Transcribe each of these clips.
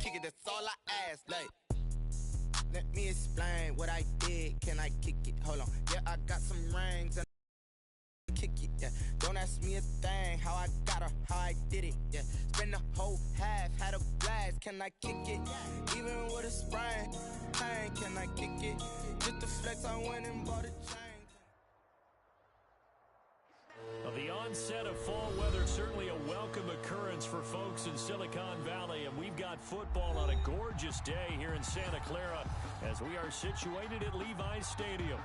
kick it, that's all I ask. Like, let me explain what I did. Can I kick it? Hold on. Yeah, I got some rings and kick it. Yeah, don't ask me a thing. How I got her, how I did it. Yeah, spend the whole half, had a blast. Can I kick it? Even with a sprain, pain. Can I kick it? Just the flex, I went and bought a chain. The onset of fall weather, certainly a welcome occurrence for folks in Silicon Valley, and we've got football on a gorgeous day here in Santa Clara as we are situated at Levi's Stadium.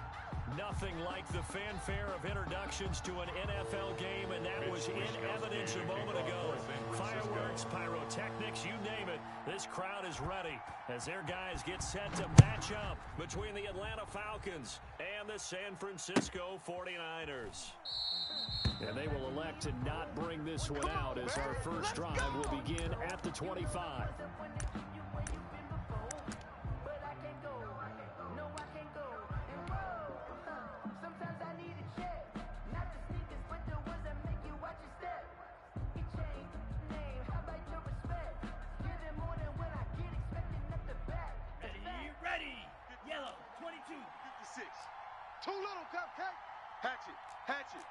Nothing like the fanfare of introductions to an NFL game, and that was in evidence a moment ago. Fireworks, pyrotechnics, you name it, this crowd is ready as their guys get set to match up between the Atlanta Falcons and the San Francisco 49ers. And they will elect to not bring this one out as our first drive will begin at the 25. Ready, yellow, 22. 56. Too little, cupcake. Hatchet, hatchet.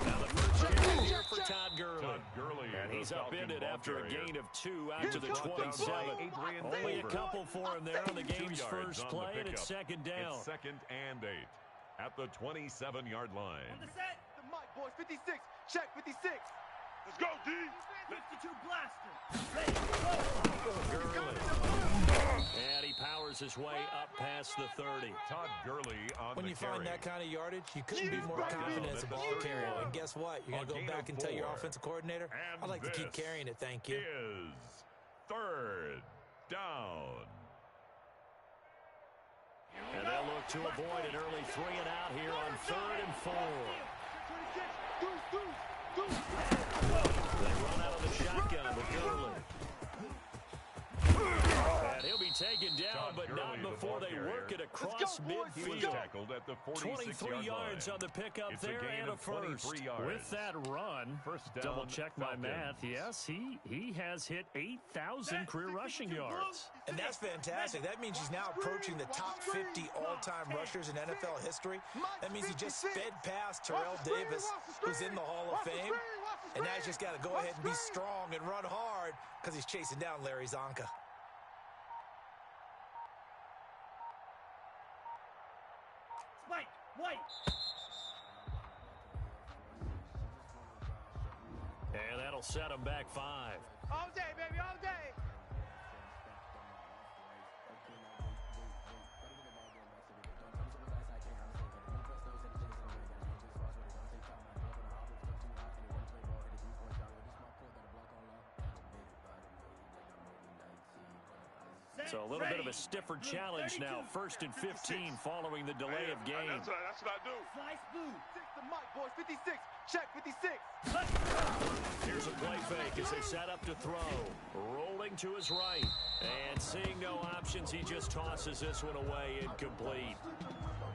Now the first kick here for Todd Gurley. And he's upended after a gain of 2 out to the 27. Only a couple for him there on the game's first play, and it's second down. It's 2nd and 8 at the 27-yard line. On the set. The mic, boys. 56. Check 56. Let's go, D. 52 blaster. Ready, go. Gurley. And he powers his way up past the 30. Todd Gurley on When the you carry. find that kind of yardage, you couldn't be more confident as a ball carrier. And guess what? You're going to go back and tell your offensive coordinator, I'd like to keep carrying it, thank you. Is 3rd down. And they'll look to avoid an early 3 and out here on 3rd and 4. They run out of the shotgun with Gurley. And he'll be taken down, but not before they work it across midfield. Tackled at the 23 yards on the pickup there and a first. With that run, double-check my math, yes, he has hit 8,000 career rushing yards. And that's fantastic. That means he's now approaching the top 50 all-time rushers in NFL history. That means he just sped past Terrell Davis, who's in the Hall of Fame. And now he's just got to go ahead and be strong and run hard because he's chasing down Larry Zonka. Spike, White. And that'll set him back 5. All day, baby, all day. So a little bit of a stiffer challenge now. 1st and 15 following the delay of game. That's what I do. Slice boot. 6 the mic, boys. 56. Check 56. Here's a play fake as they set up to throw. Rolling to his right. And seeing no options, he just tosses this one away incomplete.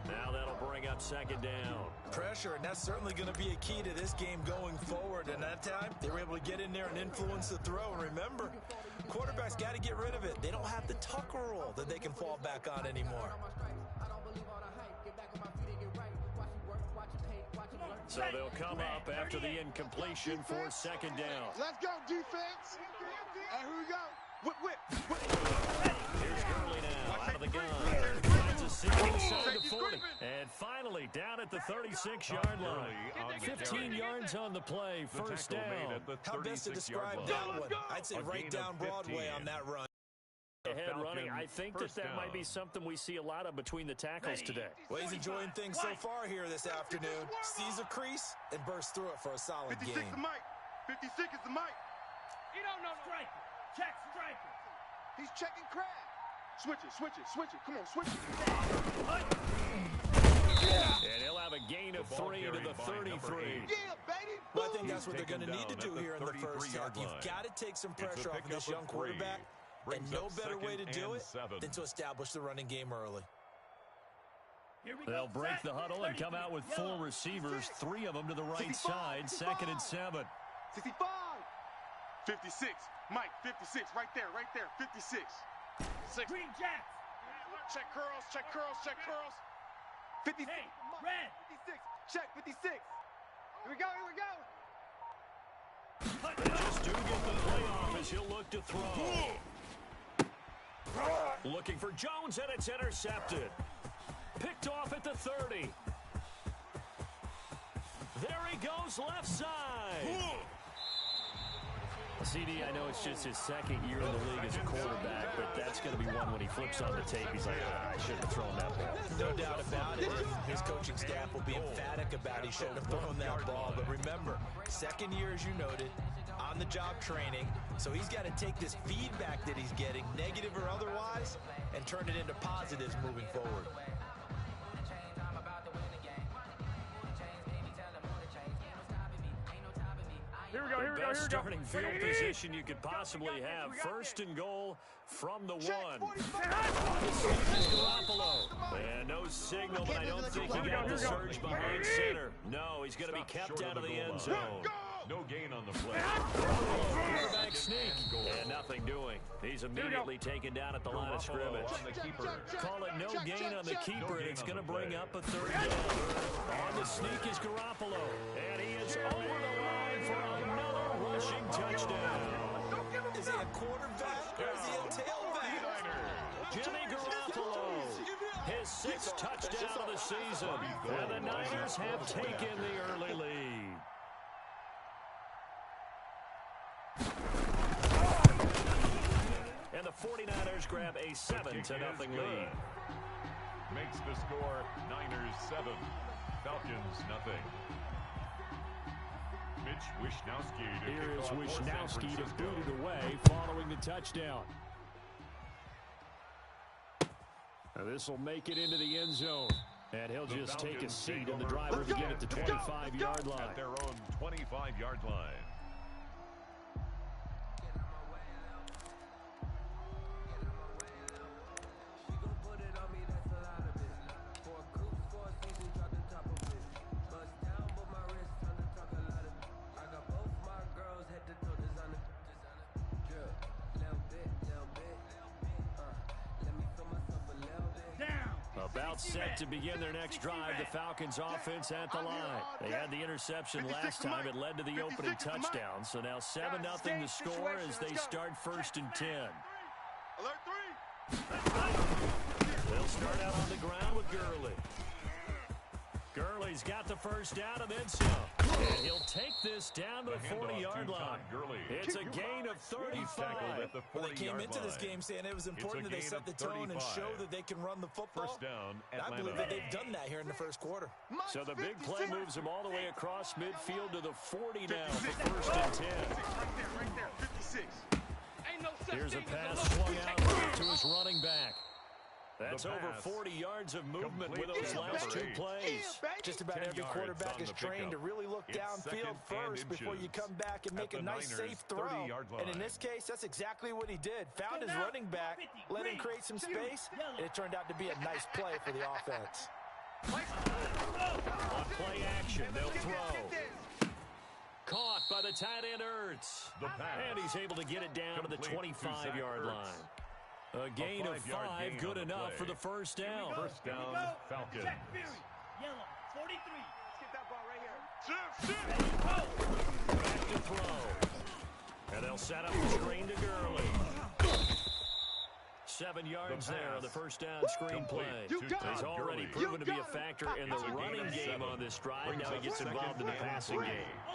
Now that'll bring up 2nd down. Pressure, and that's certainly going to be a key to this game going forward. And that time, they were able to get in there and influence the throw. And remember, quarterbacks got to get rid of it. They don't have the Tucker rule that they can fall back on anymore. So they'll come up after the incompletion for 2nd down. Let's go, defense. And here we go. Whip. Here's Gurley now out of the gun. Finds a seat inside the 40. And finally down at the 36-yard line. 15 yards on the play. First down. How best to describe that one? I'd say right down Broadway on that run. Ahead running. I think that might be something we see a lot of between the tackles today. Well, he's enjoying things so far here this afternoon. Sees a crease and bursts through it for a solid 56 gain. the mic. 56 is the mic. You don't know striker. Check striker. He's checking crab. Switch it. Come on, switch it. And he'll have a gain of 3 to the 33. Yeah, baby. Well, I think that's what they're going to need to do here in the first half. You've got to take some pressure off of this young quarterback. And no better way to do it than to establish the running game early. They'll break the huddle and come out with 4 receivers, 3 of them to the right side, 2nd and 7. 65. 56. Mike, 56. Right there, 56. Green Jacks. Check curls, check curls, check curls. 56. Hey, red. 56. Check 56. Here we go, here we go. They just do get the playoff as he'll look to throw. Looking for Jones, and it's intercepted. Picked off at the 30. There he goes, left side. CD, I know it's just his second year in the league as a quarterback, but that's going to be one when he flips on the tape. He's like, I shouldn't have thrown that ball. No doubt about it. His coaching staff will be emphatic about he shouldn't have thrown that ball. But remember, second year, as you noted, on-the-job training. So he's got to take this feedback that he's getting, negative or otherwise, and turn it into positives moving forward. Here we go, here we go, Best here we go. starting field position you could possibly have. First and goal from the one. Garoppolo. And no signal, but I don't think he got the surge behind center. No, he's going to be kept out of the end zone. No gain on the play. Quarterback sneak. And nothing doing. He's immediately taken down at the line of scrimmage. On the keeper. Call it no gain on the keeper, and it's going to bring up a third down. On the sneak is Garoppolo. And he is over the line for another rushing touchdown. Is he a quarterback or is he a tailback? Jimmy Garoppolo, his sixth touchdown of the season. And the Niners have taken the early lead. And the 49ers grab a 7-0 lead. Makes the score Niners 7, Falcons nothing. Mitch Wishnowsky to Here kick is off for San Wishnowsky to Francisco. boot it away following the touchdown. Now this will make it into the end zone. And he'll just take a seat, and the driver begin at the 25-yard line. At their own 25-yard line. About set to begin their next drive, the Falcons offense at the line. They had the interception last time. It led to the opening touchdown. So now 7-0 the score as they start 1st and 10. Alert 3. They'll start out on the ground with Gurley. Gurley's got the first down and then some. And he'll take this down to the 40-yard line. It's a gain of 35. Well, they came into this game saying it was important that they set the tone and show that they can run the football. First down, And I believe that they've done that here in the first quarter. So the big play moves him all the way across midfield to the 40 now for 1st and 10. Right there, 56. Ain't no such Here's a thing as pass losing swung out technique. to his running back. That's The over pass 40 yards of movement with complete those to last number 2 8. plays. Just about 10 every yards quarterback on is the trained to pickup. really look It's downfield second and first before you inches come back and make at a the nice, Niners' safe throw. 30-yard And in line. this case, that's exactly what he did. Found his Now, running back, 50, let him green, create some blue, space, yellow. and it turned out to be a nice play for the offense. On play action, they'll throw. Caught by the tight end Ertz. The pass. And he's able to get it down to the Complete to 25-yard Zach line. A gain of 5-yard 5, gain good on the enough play. for the first down. First down, Falcons. Jack Fury, yellow, 43. Let's get that ball right here. Back to throw. And they'll set up the screen to Gurley. 7 yards there on the first down screen play. He's already proven to be a factor in the running game on this drive. Now he gets involved in the passing game.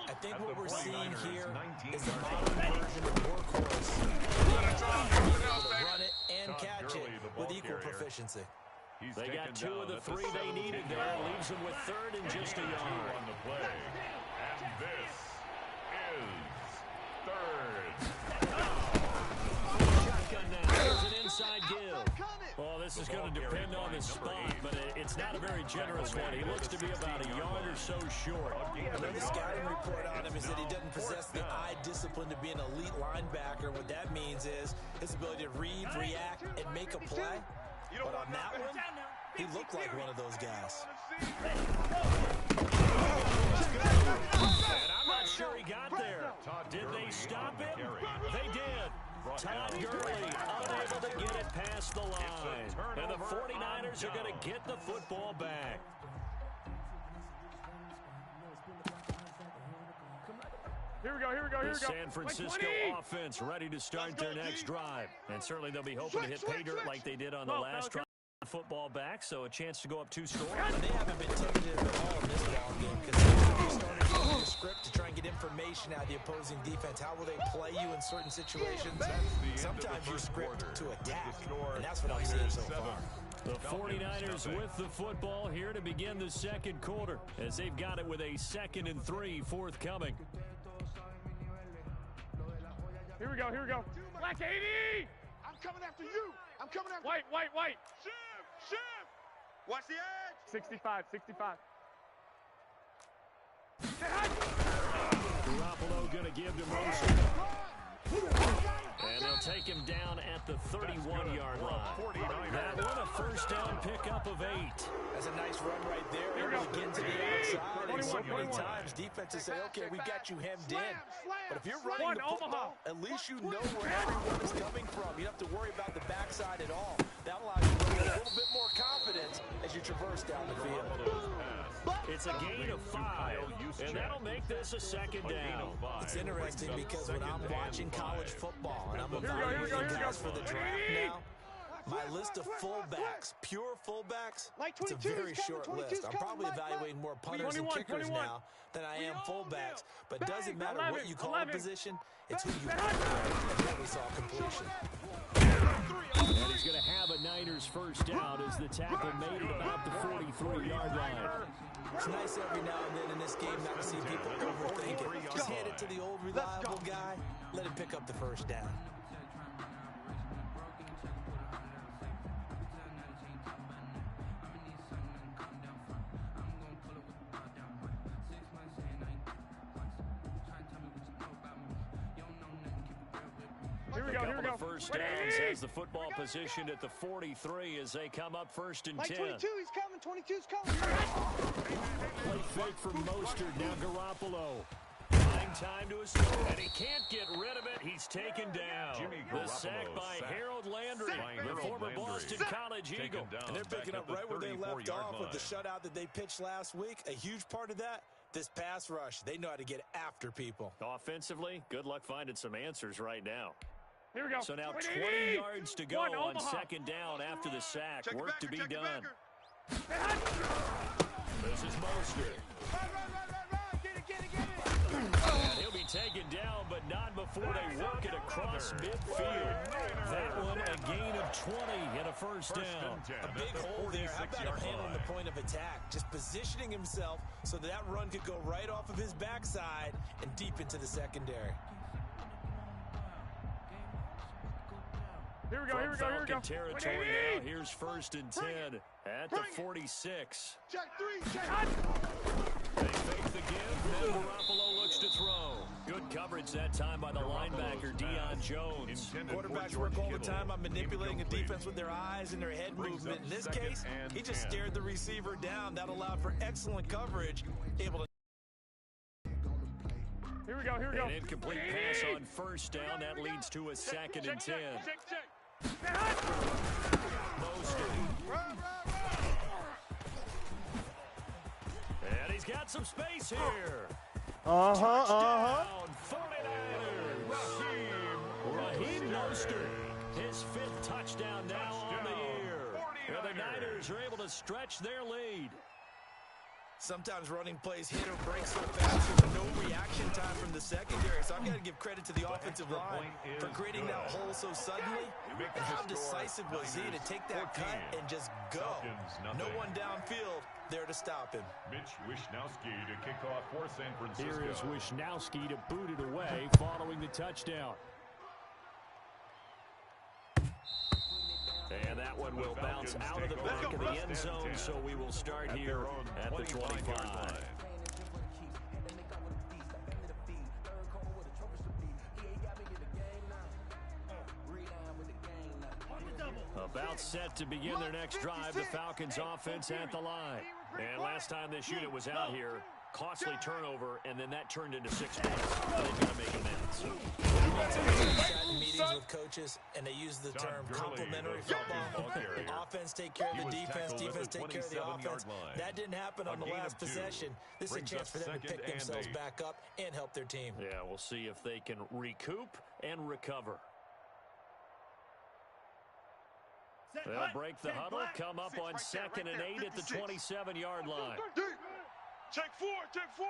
I think what we're seeing 49ers, here 19 is a yards. modern version of workhorse. Run it and catch it with equal proficiency. He's They got taken 2 of down the at 3 they needed 17 there. yard line. Leaves them with 3rd and just a 2 yard. on the play. And this is 3rd. Shotgun now. There's an inside give. Oh, this is going to depend on the spot, but it's not a very generous one. He looks to be about a yard or so short. The scouting report on him is that he doesn't possess the eye discipline to be an elite linebacker. What that means is his ability to read, react, and make a play. But on that one, he looked like one of those guys. And I'm not sure he got there. Did they stop him? Todd Gurley unable to get it past the line. And the 49ers are going to get the football back. Here we go. San Francisco offense ready to start their next drive. And certainly they'll be hoping to hit pay dirt like they did on the last drive. Football back, so a chance to go up 2 scores. They haven't been tentative at all in this ball game because they started using the script to try and get information out of the opposing defense. How will they play you in certain situations? Sometimes you script to attack, and that's what I'm seeing so far. The 49ers with the football here to begin the second quarter as they've got it with a 2nd and 3 forthcoming. Here we go. Black 80! I'm coming after you. I'm coming after White. Shift. Watch the edge. 65. Garoppolo going to give to Mostert. And they'll take him down at the 31-yard line. That one a first down pickup of 8. That's a nice run right there. Able to get to the outside. And so many times defenses say, okay, we got you hemmed in. But if you're running the football, at least you know where everyone is coming from. You don't have to worry about the backside at all. That allows you to get a little bit more confidence as you traverse down the field. It's a gain of 5, and that'll make this a 2nd down. It's interesting because when I'm watching college football and I'm evaluating guys for the draft now, my list of fullbacks, pure fullbacks, it's a very short list. I'm probably evaluating more punters and kickers now than I am fullbacks. But it doesn't matter what you call a position, it's who you pick. That's what we saw completion. And he's going to have a Niners first down as the tackle made it about the 43-yard line. It's nice every now and then in this game not to see people overthink it. Just hand it to the old reliable guy. Let him pick up the first down. Here we go. First downs has the football positioned at the 43 as they come up 1st and 10. 22, he's coming. 22's coming. Play fake from Mostert. Now Garoppolo. Buying time to his throw, and he can't get rid of it. He's taken down. The sack by Harold Landry, the former Boston College Eagle. And they're picking up right where they left off with the shutout that they pitched last week. A huge part of that, this pass rush. They know how to get after people. Offensively, good luck finding some answers right now. Here we go. So now 20 yards to go on 2nd down after the sack. Work to be done. This is Mostert. Get it. And he'll be taken down, but not before they work it across midfield. That one a gain of 20 and a first down. A big hole there. How about him handling the point of attack? Just positioning himself so that run could go right off of his backside and deep into the secondary. Here we go. Falcon territory now. Here's 1st and 10 at the 46. Check 3. They fake the give, then Garoppolo looks to throw. Good coverage that time by the linebacker, Deion Jones. Quarterbacks work all the time on manipulating a defense with their eyes and their head movement. In this case, he just stared the receiver down. That allowed for excellent coverage. Able to. Here we go. An incomplete pass on 1st down. That leads to a 2nd and 10. And he's got some space here. Touchdown, 49ers. Raheem Mostert, his 5th touchdown now on the year. And the Niners are able to stretch their lead. Sometimes running plays hit or break so fast with no reaction time from the secondary. So I've got to give credit to the offensive line for creating that hole so suddenly. And how decisive was he to take that cut and just go? No one downfield there to stop him. Mitch Wishnowski to kick off for San Francisco. Here is Wishnowski to boot it away following the touchdown. And that one will bounce out of the back of the end zone, so we will start here at the 25. About set to begin their next drive, the Falcons offense at the line. And last time this unit was out here, Costly turnover, and then that turned into 6 points. They've got to make amends. Sat in meetings with coaches, and they use the term complementary football. Offense take care of the defense, defense take care of the offense. That didn't happen on the last possession. This is a chance for them to pick themselves back up and help their team. Yeah, we'll see if they can recoup and recover. They'll break the huddle, come up on 2nd and 8 at the 27-yard line. Check 4, check 4.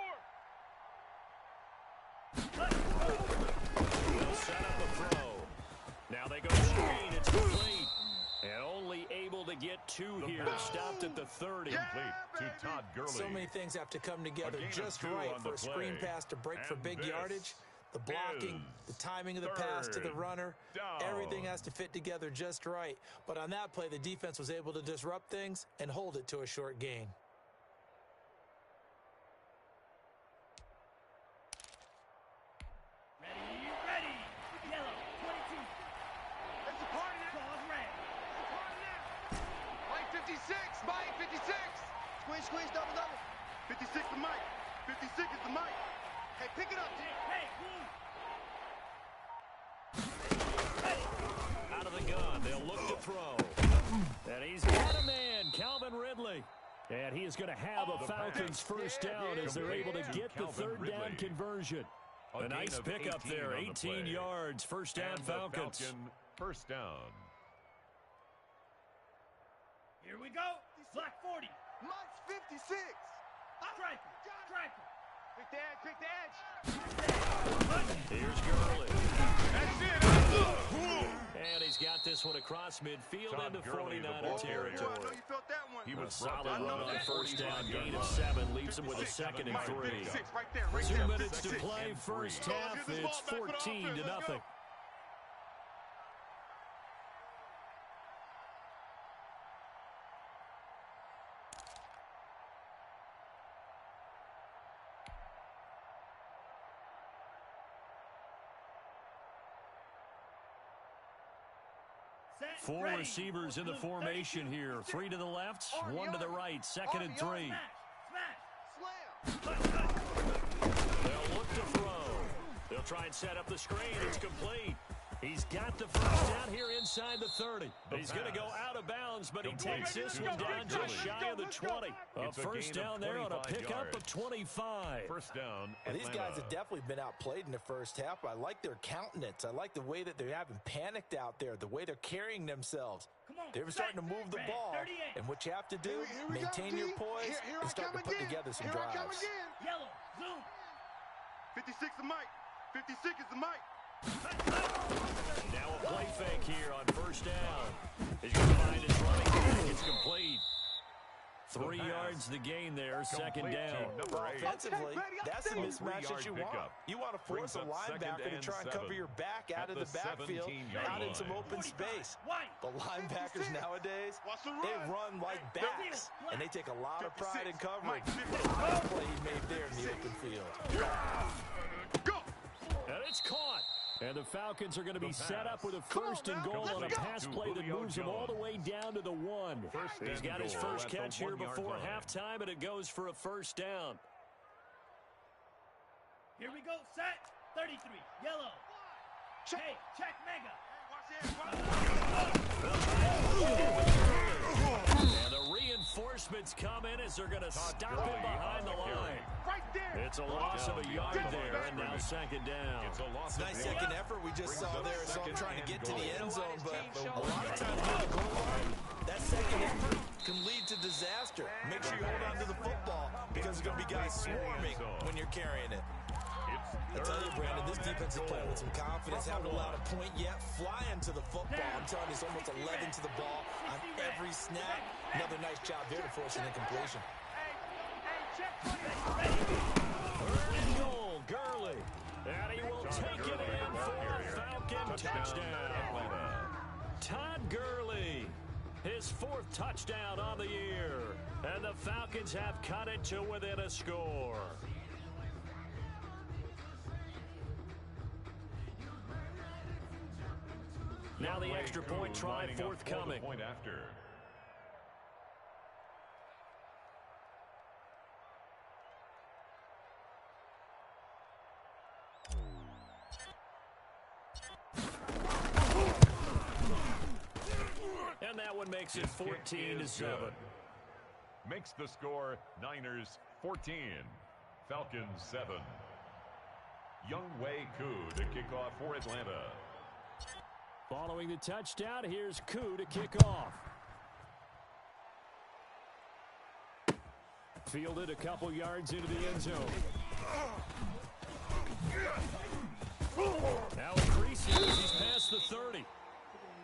They'll set up a throw. Now they go screen. It's complete. And only able to get 2 here. Stopped at the 30. Complete to Todd Gurley. So many things have to come together just right for a screen pass to break for big yardage. The blocking, the timing of the pass to the runner, everything has to fit together just right. But on that play, the defense was able to disrupt things and hold it to a short gain. Ready. Yellow, 22. It's a party now. Claws red. It's a party now. Mike 56, Mike 56. Squeeze, double. 56 the Mike. 56 is the Mike. Hey, pick it up, G. Hey, Out of the gun, they'll look to throw. And he's got a man, Calvin Ridley. And he is going to have a Falcons first down as they're able to get the 3rd down conversion. A nice pickup there, 18 yards, first down Falcons. First down. Here we go. Black 40. Mike's 56. Striker. Pick the edge. Here's Gurley. That's it. And he's got this one across midfield Todd into Gurley, the 49er ball territory. carrier. I know you felt that one. He was Solid brought down run on on the first down, 45-yard gain line. of 7, leaves him with a 56, 2nd and Mike 3. 56, right there, 2 there. minutes to 56. play first half. Let's get this It's ball back for the 14 to offense. Let's go. nothing. Four receivers in the formation here. 3 to the left, 1 to the right, 2nd and 3. Slam. They'll look to throw. They'll try and set up the screen. It's complete. He's got the first down here inside the 30. He's going to go out of bounds, but he takes this one down just shy of the 20. A first down there on a pickup of 25. First down, Well, these guys Atlanta. have definitely been outplayed in the first half. I like their countenance. I like the way that they haven't panicked out there, the way they're carrying themselves. They're starting to move the ball, and what you have to do, Here we go, maintain your D. poise Here and I start to come put again. together some Here I come drives. again. Yellow, zoom. 56 the Mike. 56 is the Mike. Now a play fake here on first down. He's going to find his running back. It's complete. 3 yards the gain there, 2nd down. Number 8. Offensively, that's the A mismatch that you want. pickup. You want to force a Brings up 2nd linebacker to and try and 7 cover your back out at of the the backfield, 17-yard out in some line. open space. White. The linebackers nowadays, Watch the they run. run like backs, and they take a lot of pride in 56, covering. Mike, What a nice play he made there in the open field. Go. And it's caught. And the Falcons are going to be set up with a first and goal on a pass play that moves them all the way down to the 1. He's got his first catch here before halftime, and it goes for a first down. Here we go. Set. 33. Yellow. Hey, check mega. And the reinforcements come in as they're going to stop him behind the line. Right there. It's a loss of a yard there, and now 2nd down. It's a loss Nice of second 1. effort we just saw there. So I'm trying to get to the end zone, but a Goal lot of times near the goal line, that second effort can lead to disaster. Make sure you hold on to the football because there's going to be guys swarming when you're carrying it. I tell you, Brandon, this defense is playing with some confidence. Haven't allowed a point yet. Flying to the football. I'm telling you, it's almost 11 to the ball on every snap. Another nice job there to force an incompletion. Third and goal, Gurley. And he will take it in for a Falcon touchdown. Todd Gurley, his 4th touchdown on the year. And the Falcons have cut it to within a score. Now the extra point try forthcoming. Point after. And that one makes it 14-7. Makes the score Niners 14, Falcons 7. Young Wei Koo to kick off for Atlanta. Following the touchdown, here's Koo to kick off. Fielded a couple yards into the end zone. Now increasing as he's past the 30.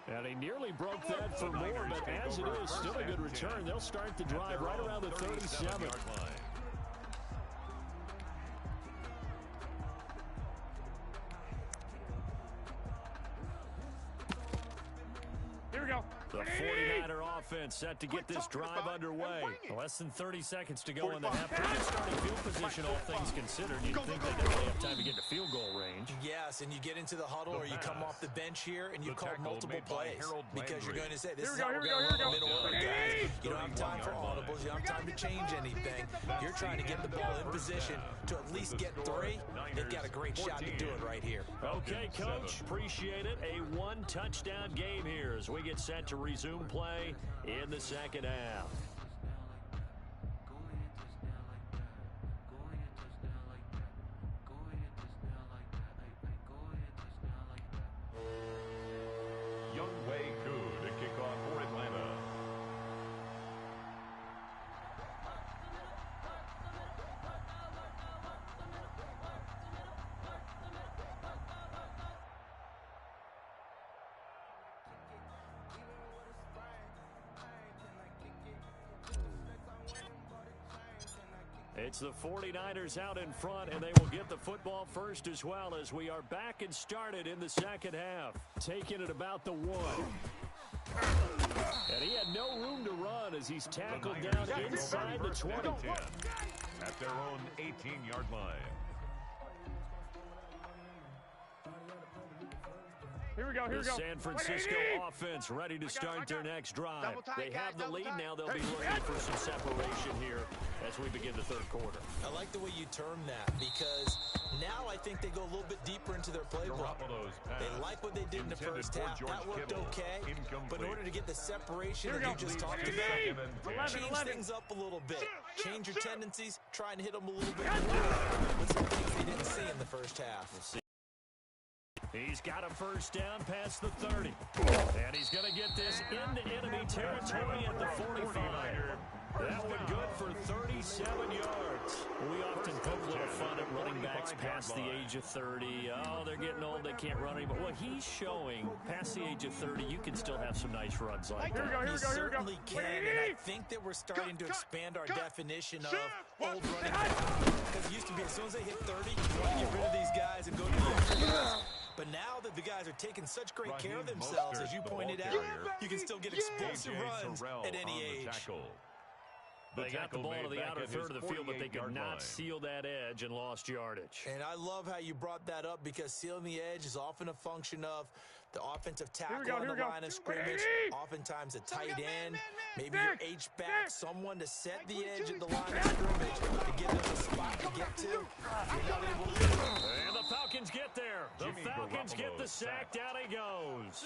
And he nearly broke that for more, but as it is, still a good return. They'll start the drive right around the 37. Here we go. The 49er offense set to get this drive underway. Less than 30 seconds to go in the half. Pretty good starting field position, all things considered. You'd think they'd definitely have time to get to field goal range. Yes, and you get into the huddle or you come off the bench here and you call multiple plays because you're going to say, this is how we're going to run the middle order, guys. You don't have time for audibles. You don't have time to change anything. You're trying to get the ball in position to at least get 3. They've got a great shot to do it right here. Okay, Coach, appreciate it. A one-touchdown game here as we get set to resume play in the second half. Young Wei Koo to kick off for Atlanta. It's the 49ers out in front, and they will get the football first as well as we are back and started in the second half. Taking it about the 1. And he had no room to run as he's tackled down inside the 20. At their own 18-yard line. Here we go. Here we The go. San Francisco offense ready to start their next drive. They have the lead now. They'll be looking for some separation here as we begin the third quarter. I like the way you term that because now I think they go a little bit deeper into their playbook. They like what they did in the first half. That worked okay. But in order to get the separation that you just talked about, change things up a little bit. Change your tendencies. Try and hit them a little bit more with some things they didn't see in the first half. He's got a first down past the 30. And he's going to get this into enemy territory at the 45. That one good for 37 yards. We often poke a little fun at running backs past the age of 30. Oh, they're getting old, they can't run anymore. Well, he's showing past the age of 30, you can still have some nice runs like that. You certainly can, and I think that we're starting to expand our definition of old running back. Because it used to be as soon as they hit 30, you want to get rid of these guys and go to the extra guys. But now that the guys are taking such great care of themselves, as you pointed out, you can still get explosive runs at any age. They got the ball to the outer third of the field, but they could not seal that edge and lost yardage. And I love how you brought that up because sealing the edge is often a function of the offensive tackle on the line of scrimmage, oftentimes a tight end, maybe your H-back, someone to set the edge at the line of scrimmage to give them a spot to get to. You're not able to do it. And the Falcons get there. The Falcons get the sack. Down he goes.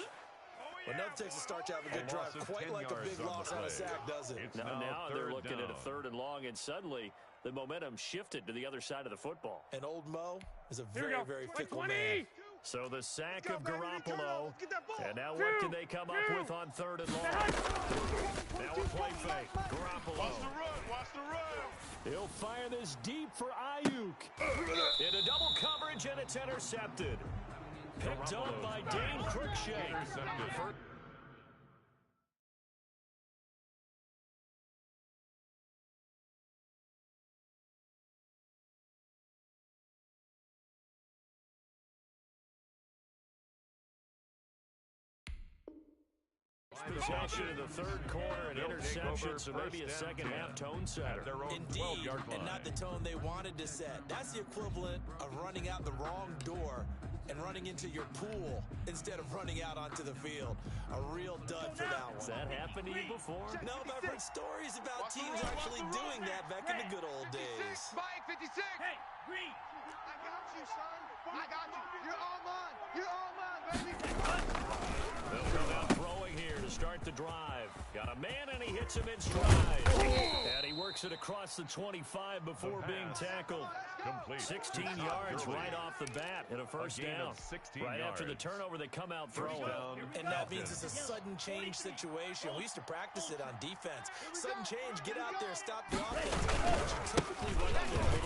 But never takes a start to have a good drive, quite like a big loss on a sack, does it? Now they're looking at a 3rd and long, and suddenly the momentum shifted to the other side of the football. And old Mo is a very, very fickle man. So the sack of Garoppolo, and now what can they come up with on 3rd and long? Now a play fake. Garoppolo. Watch the run. Watch the run. He'll fire this deep for Ayuk. Into double coverage, and it's intercepted. Picked up by Dane Cruikshank. Possession in the 3rd quarter, an interception, so maybe a second-half tone setter. Indeed, and not the tone they wanted to set. That's the equivalent of running out the wrong door and running into your pool instead of running out onto the field. A real dud for that one. Has that happened to you before? No, but I've heard stories about teams actually doing that back in the good old days. Spike 56. Hey, Green. I got you, son. I got you. You're all mine. You're all mine, baby. They'll come out throwing here to start the the drive. Got a man, and he hits him in stride. And he works it across the 25 before being tackled. Complete. 16 yards right off the bat and a first down. Right after the turnover, they come out throwing. And that means it's a sudden change situation. We used to practice it on defense. Sudden change, get out there, stop the offense. But you typically run into it.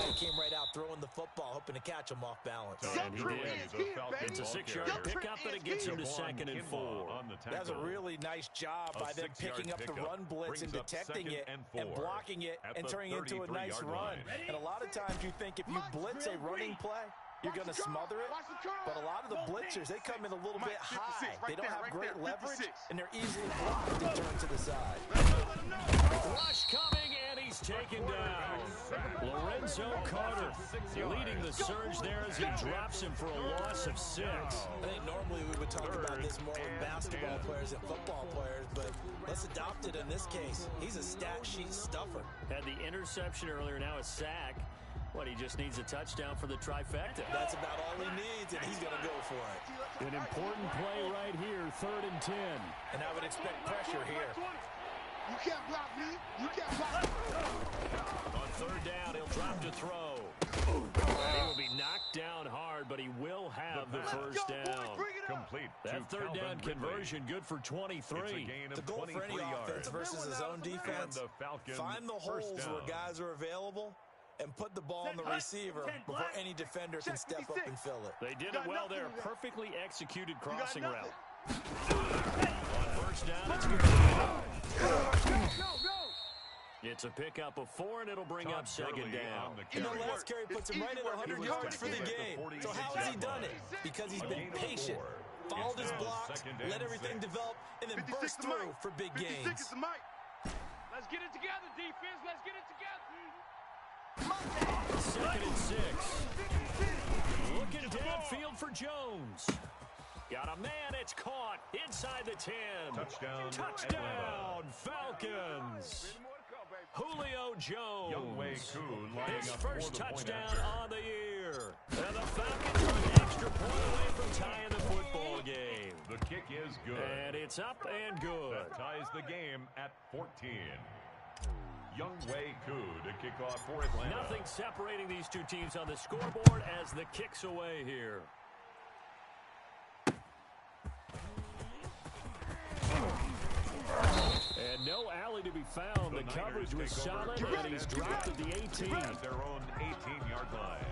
He came right out throwing the football, hoping to catch him off balance. And he did. It's a 6-yard pickup, and it gets him to 2nd and 4. That's a really nice job by them picking up the run blitz and detecting it and blocking it and turning it into a nice run. And a lot of times you think if you blitz a running play, you're going to smother it. But a lot of the blitzers, they come in a little bit high. They don't have great leverage, and they're easily blocked and turned to the side. Rush coming, and he's taken down. Lorenzo Carter leading the surge there as he drops him for a loss of 6. I think normally we would talk about this more with basketball players and football players, but let's adopt it in this case. He's a stat sheet stuffer. Had the interception earlier, now a sack. What, he just needs a touchdown for the trifecta. That's about all he needs, and he's going to go for it. An important play right here, 3rd and 10. And I would expect pressure here. You can't block me. You can't block me. On 3rd down, he'll drop to throw. He will be knocked down hard, but he will have the first down. Complete. That 3rd down conversion, good for 23. The goal for any offense versus his own defense, find the holes where guys are available and put the ball in the receiver before any defender can step up and fill it. They did it well there. Perfectly executed crossing route. On 1st down, it's good. It's a pickup of 4, and it'll bring up 2nd down. And the last carry puts him right at 100 yards for the game. So how has he done it? Because he's been patient, followed his blocks, let everything develop, and then burst through for big gains. Let's get it together, defense. Let's get it together. 2nd and 6. Looking downfield for Jones. Got a man, it's caught inside the 10. Touchdown, Falcons. Julio Jones. His first touchdown on the year. And the Falcons are an extra point away from tying the football game. The kick is good. And it's up and good. That ties the game at 14. Younghoe Koo to kick off for Atlanta. Nothing separating these two teams on the scoreboard as the kick's away here. And no alley to be found. The coverage was solid, and he's dropped at the 18. At their own 18-yard line.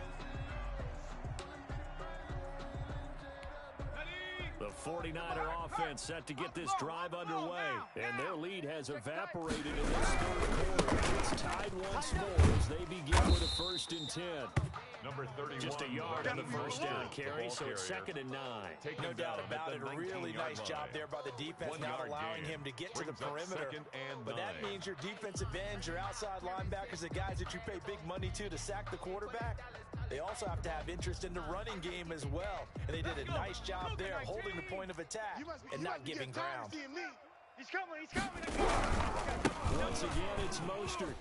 The 49er offense set to get this drive underway, and their lead has evaporated in this 3rd quarter. It's tied once more as they begin with a 1st and 10. Number 31. Just a yard on the 1st down carry, so it's 2nd and 9. No doubt about it. A really nice job there by the defense, not allowing him to get to the perimeter. But that means your defensive ends, your outside linebackers, the guys that you pay big money to sack the quarterback, they also have to have interest in the running game as well. And they did a nice job there holding the point of attack and not giving ground. He's coming. He's coming. Once again, it's Mostert.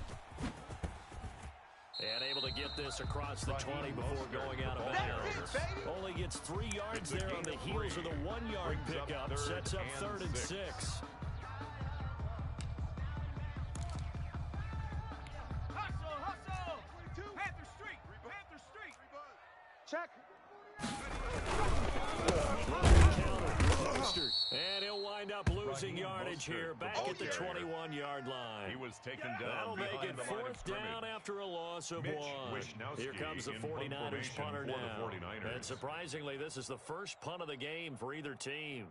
And able to get this across the 20 before going out of bounds. Only gets 3 yards there on the heels of the 1-yard pickup. Sets up 3rd and 6. Hustle. Panther Street. Check. And he'll wind up losing yardage here back at the 21-yard line. He was taken down. That'll make it 4th down after a loss of 1. Here comes the 49ers punter now. And surprisingly, this is the first punt of the game for either team.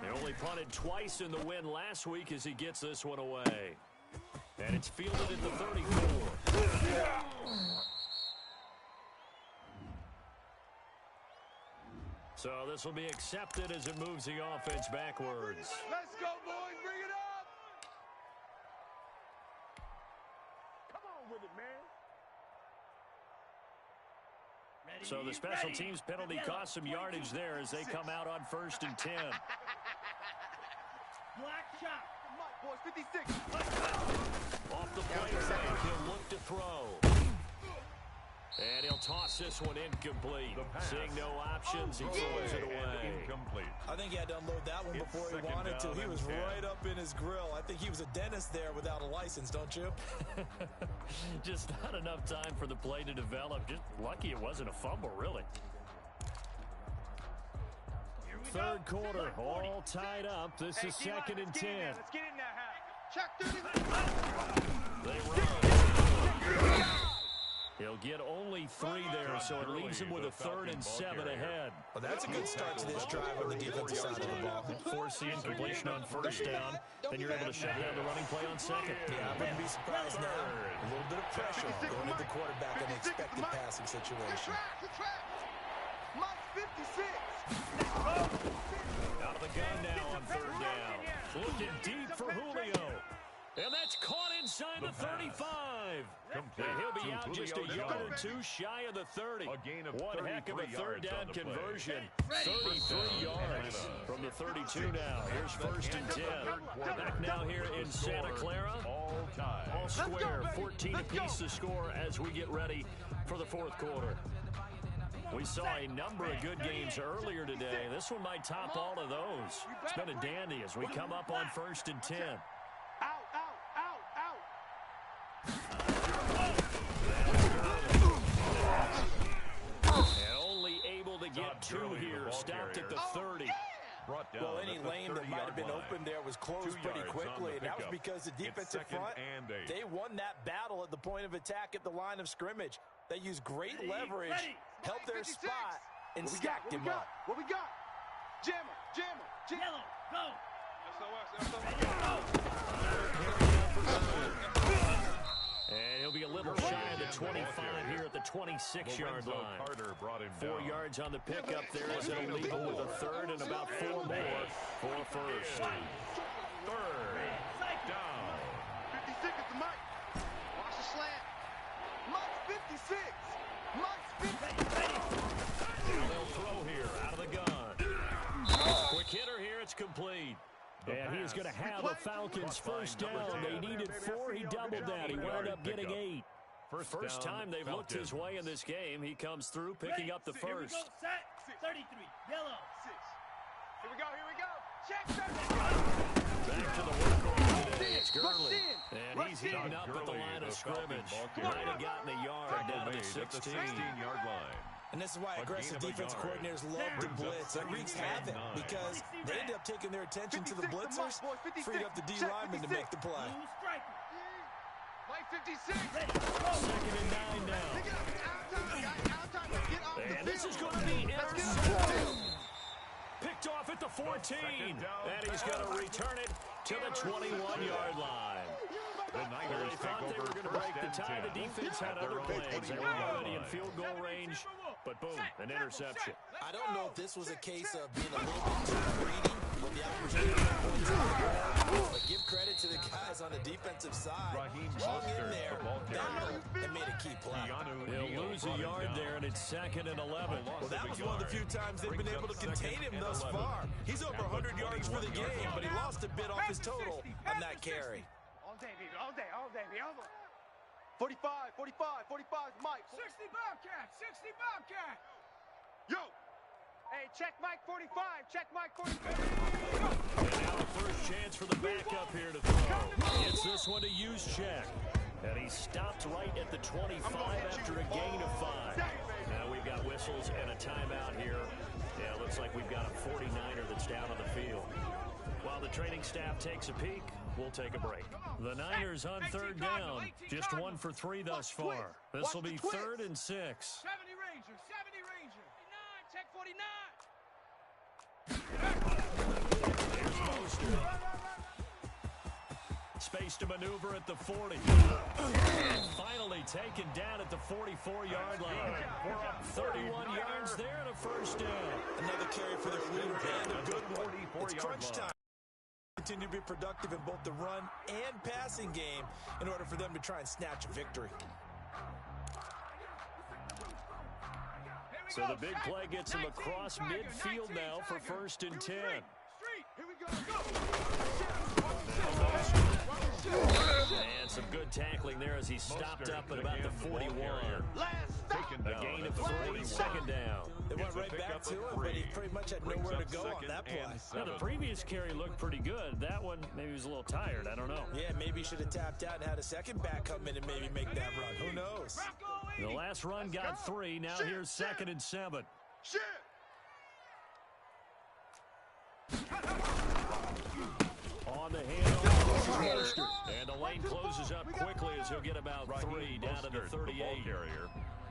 They only punted twice in the win last week as he gets this one away. And it's fielded at the 34. So this will be accepted as it moves the offense backwards. Let's go, boys. Bring it up. Come on with it, man. So the special teams penalty cost some yardage there as they come out on 1st and 10. Black shot. Boys, 56. Off the play fake, he'll look to throw. And he'll toss this one incomplete. Seeing no options, he throws it away. Incomplete. I think he had to unload that one before he wanted to. He was right up in his grill. I think he was a dentist there without a license, don't you? Just not enough time for the play to develop. Just lucky it wasn't a fumble, really. Third quarter, all tied up. This is 2nd and 10. Let's get in there, Check 30. They run. He'll get only 3 there, so it leaves him with a 3rd and 7 ahead. Well, that's a good start to this drive on the defensive side of the ball. Force the incompletion on 1st down, then you're able to shut down the running play on 2nd. Yeah, I wouldn't be surprised now. A little bit of pressure going at the quarterback in the expected passing situation. Mike 56. Out of the gun now on 3rd down. Looking deep for Julio. And that's caught inside the 35. And he'll be out just a yard or 2 shy of the 30. One heck of a 3rd down conversion. 33 yards from the 32 now. Here's 1st and 10. Back now here in Santa Clara. All square, 14 apiece to score as we get ready for the 4th quarter. We saw a number of good games earlier today. This one might top all of those. It's been a dandy as we come up on 1st and 10. And only able to get 2 here. Stopped at the 30. Well, any lane that might have been open there was closed pretty quickly, and that was because the defensive front, they won that battle at the point of attack at the line of scrimmage. They used great leverage, helped their spot, and stacked him up. What we got? Jammer. Yellow, go. And he'll be a little shy of the 25 here at the 26-yard line. 4 yards on the pickup there as it'll leave him with a 3rd and about 4 more for 1st. 3rd down. 56 is the Mike. Watch the slant. Mike's 56. Mike's 50. They'll throw here out of the gun. Quick hitter here. It's complete. And he's going to have a Falcons 1st down. They needed 4. He doubled that. He wound up getting 8. First time they've looked his way in this game. He comes through picking up the 1st. Here we go, set. 33, yellow. 6. Here we go. Check. Back to the workhorse today. It's Gurley. And he's heating up at the line of scrimmage. Might have gotten a yard down to the 16-yard line. And this is why aggressive defense coordinators love to blitz. It wreaks havoc because they end up taking their attention to the blitzers, freed up the D lineman to make the play. Mike 56. 2nd and 9 now. And this is going to be intercepted. Picked off at the 14. And he's going to return it to the 21-yard line. The Niners They thought they were going to break the tie. The defense had other plans. They were already in field goal range. But boom, an interception. I don't know if this was a case of being a little bit too greedy with the opportunity to points on the ground, but give credit to the guys on the defensive side. Hung in there, battled, and made a key play. He'll lose a yard there, and it's 2nd and 11. Well, that was one of the few times they've been able to contain him thus far. He's over 100 yards for the game, but he lost a bit off his total on that carry. All day, baby. All day. 45 Mike. 60 Bobcat. Yo. Hey, check Mike 45. Check Mike 45. And now the first chance for the backup here to throw. Gets this one to use check. And he stopped right at the 25 after a gain of 5. Now we've got whistles and a timeout here. Yeah, looks like we've got a 49er that's down on the field. While the training staff takes a peek, we'll take a break. The Niners on 3rd down. Just 1 for 3 thus far. This will be 3rd and 6. 70 Ranger. 49. Check 49. Here's Mostert. Space to maneuver at the 40. Finally taken down at the 44-yard line. 31 yards there and a 1st down. Another carry for their leader and a good one. It's crunch time. Continue to be productive in both the run and passing game in order for them to try and snatch a victory. So the big play gets him across midfield now for 1st and 10. Here we go. And Some good tackling there as he stopped up at about the 41. A gain of 3, second down. They went right back to him, but he pretty much had nowhere to go on that play. Now, the previous carry looked pretty good. That one, maybe he was a little tired. I don't know. Yeah, maybe he should have tapped out and had a second back come in and maybe make that run. Who knows? The last run got 3. Now here's 2nd and 7. On the handoff, and the lane closes up quickly as he'll get about 3 down to the 38.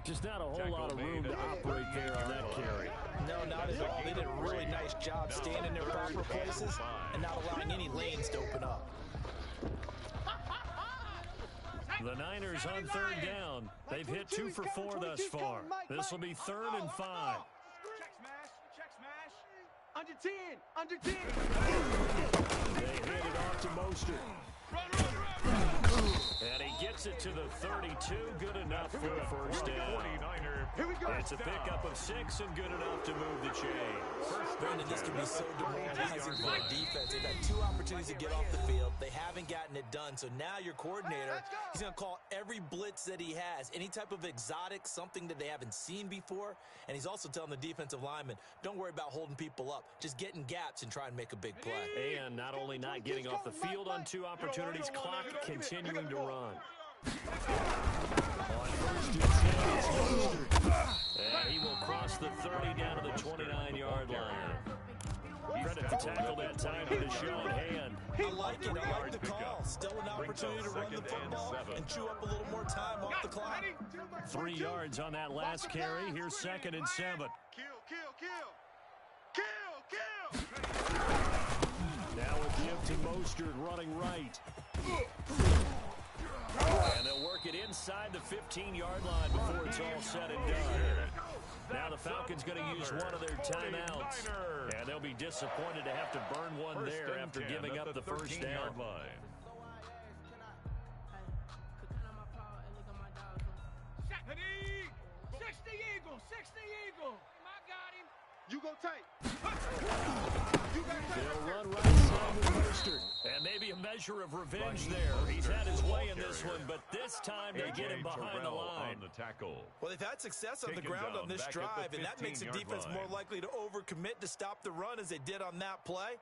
Just not a whole lot of room to operate there on that carry. No, not at all. They did a really nice job staying in their proper places and not allowing any lanes to open up. The Niners on 3rd down. They've hit 2 for 4 thus far. This will be 3rd and 5. Check smash. Under 10, under 10. They hand it off to Mostert. And he gets it to the 32. Good enough for a first down. It's a pickup of 6 and good enough to move the chains. Brandon, this can be so demoralizing for a defense. They've had 2 opportunities to get off the field. They haven't gotten it done. So now your coordinator, he's going to call every blitz that he has, any type of exotic, something that they haven't seen before. And he's also telling the defensive lineman, don't worry about holding people up. Just get in gaps and try and make a big play. And not only not getting off the field on 2 opportunities, clock continuing to run. On 1st and 10, and he will cross the 30 down to the 29-yard line. Credit the tackle that time for the show in hand. I like it. I like the call. Still an opportunity to run the football and chew up a little more time off the clock. 3 yards on that last carry. Here's 2nd and 7. Now a give to Mostert running right. And they'll work it inside the 15-yard line before it's all said and done. Now the Falcons going to use one of their timeouts. And they'll be disappointed to have to burn one there after giving up the first down. You go tight. They'll run right side with Mostert. And maybe a measure of revenge there. He's had his way in this one, but this time they get him behind the line. Well, they've had success on the ground on this drive, and that makes the defense more likely to overcommit to stop the run as they did on that play.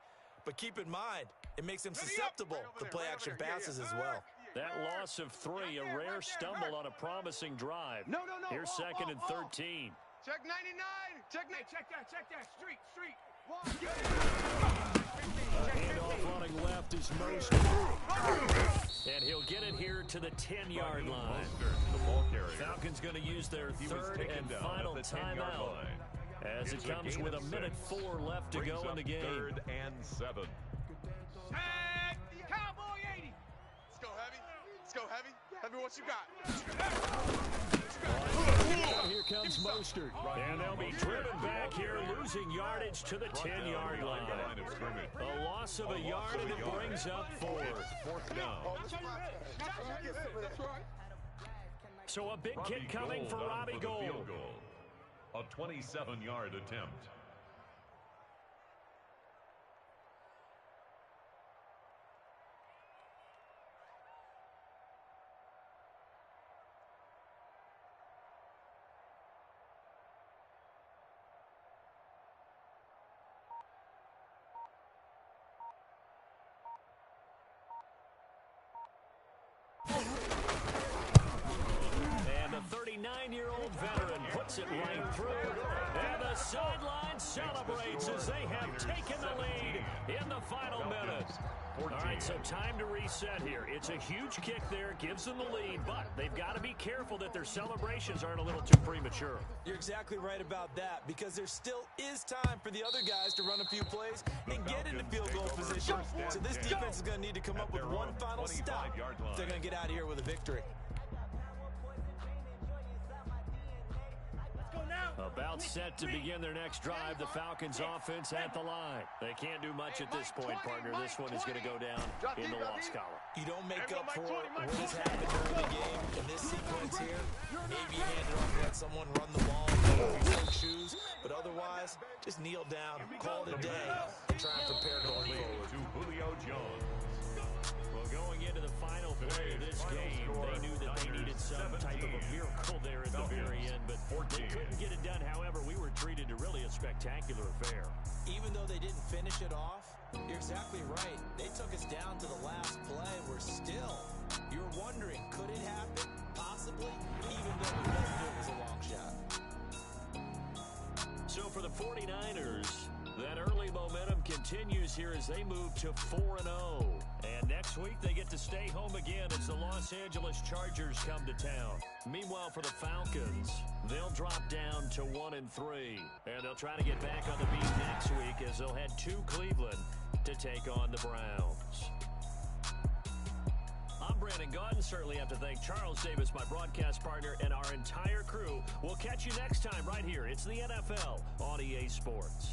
But keep in mind, it makes them susceptible to play-action passes as well. That loss of 3, a rare stumble on a promising drive. Here's 2nd and 13. Check 99. Check that. Street. A handoff running left is Mostert. And he'll get it here to the 10-yard line. Falcons going to use their 3rd and final timeout as it comes with 1:04 left to go in the game. 3rd and 7. Tag, Cowboy 80. Let's go heavy. Heavy, what you got? Here comes Mostert, and they'll be driven back here, losing yardage to the 10-yard line. A loss of a yard, and it brings up 4th down. So a big kick coming for Robbie Gould. A 27-yard attempt. And the 39-year-old veteran puts it right through. And the sideline celebrates as they have taken the lead in the final minute. All right, so time to reset here. It's a huge kick there, gives them the lead, but they've got to be careful that their celebrations aren't a little too premature. You're exactly right about that, because there still is time for the other guys to run a few plays and get into field goal position. So this defense is going to need to come up with one final stop if they're going to get out of here with a victory. About set to begin their next drive, the Falcons offense at the line. They can't do much at this point, partner. This one is going to go down in the loss column. You don't make up for what has happened during the game in this sequence here. Maybe hand it off and let someone run the ball if you so choose. But otherwise, just kneel down, call it a day, and try and prepare going forward. To Julio Jones. Well, going into the final play of this game, they knew that they needed some type of a miracle there at the very end, but they couldn't get it done. However, we were treated to really a spectacular affair. Even though they didn't finish it off, you're exactly right. They took us down to the last play. You're wondering, could it happen? Possibly, even though we both knew it was a long shot. So for the 49ers, that early momentum continues here as they move to 4-0. And next week, they get to stay home again as the Los Angeles Chargers come to town. Meanwhile, for the Falcons, they'll drop down to 1-3. And they'll try to get back on the beat next week as they'll head to Cleveland to take on the Browns. I'm Brandon Gaudin. Certainly have to thank Charles Davis, my broadcast partner, and our entire crew. We'll catch you next time right here. It's the NFL on EA Sports.